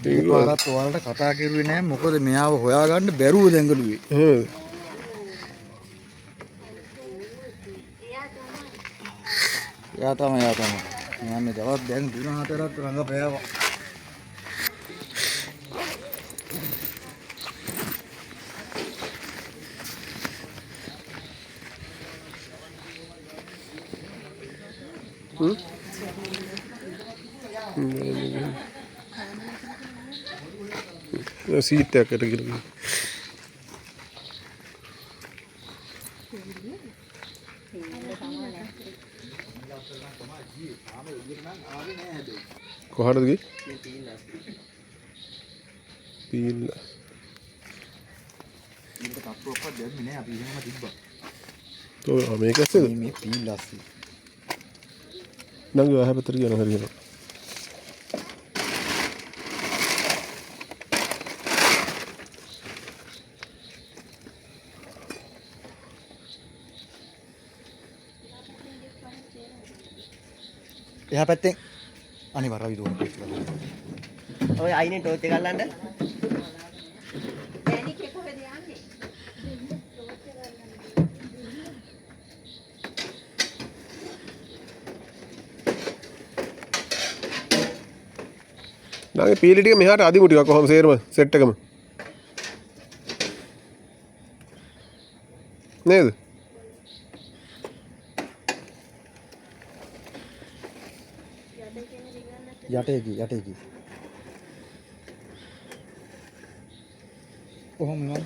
මේ පාරත් ඔයාලට කතා කරුවේ නැහැ. මොකද මෙයාව හොයාගන්න බැරුව දැඟලුවේ. එයා තමයි. මම දවස් දැන් 3-4ක් රඟපෑවා. සීට් එකකට ගිහලා කොහටද ගියේ? පීල්ල. මේක තත්ත්වයක්වත් දැම්මේ නැහැ. අපි එහෙමම තිබ්බා. තෝ මේක ඇස්සේද? මේ පීල්ල ඇස්සේ. නංගි ආහ පැත්තට ගියා හරියට. එහා පැත්තෙන් අනිවාර්ය රවි දුවන පිට. ඔය අයිනේ ටෝච් එක අල්ලන්න. දැනික කොහෙද යන්නේ? නංගි පීලි ටික මෙහාට අදිමු ටික කොහොම සේරම සෙට් එකම. නේද? යටේකි. කොහොම නෝ?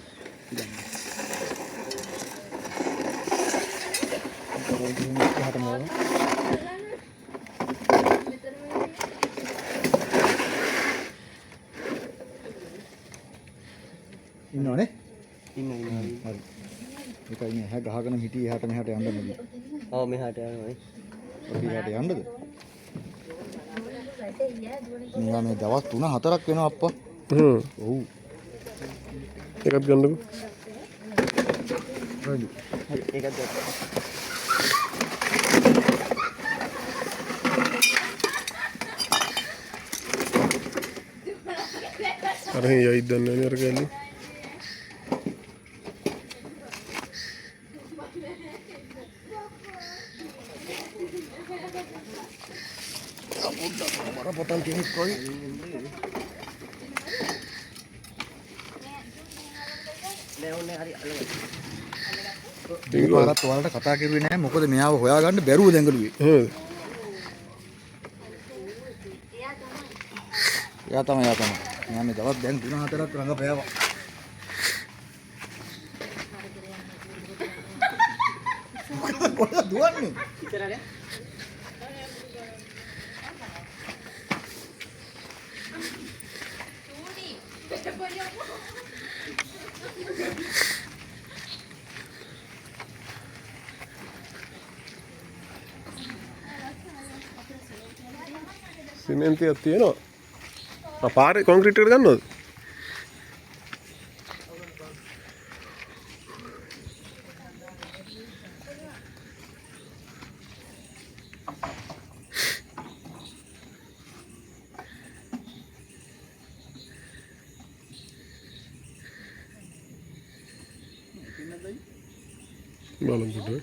ඉන්නවනේ? ඉන්න. හරි. ඒකයි නේ ගහගෙන හිටියේ එහාට මෙහාට යන්න නෙමෙයි. ඔව් මෙහාට යනවා. අපි එහාට යන්නද? මෙයා මේ දවස් 3-4ක් වෙනවා අප්පා. ඔව්. ඒකත් ගන්නකො. හරි. ඒකත් ගත්තා. අර යයි දන්නේ නැහැ අර ගන්නේ. බරපතල කෙනෙක් කොයි. නෑ හරි අල්ලගන්න. මේ පාරත් ඔයාලට කතා කරුවේ නැහැ. මොකද මෙයාව හොයාගන්න බැරුව දැඟලුවේ. එයා තමයි. මම දවස් දැන් 3-4ක් රඟපෑවා. කොහෙද දුවන්නේ? ඉතරනේ. සිමෙන්තියක් තියෙනවා. පාරේ කොන්ක්‍රීට් එකට ගන්නවද? බලමු.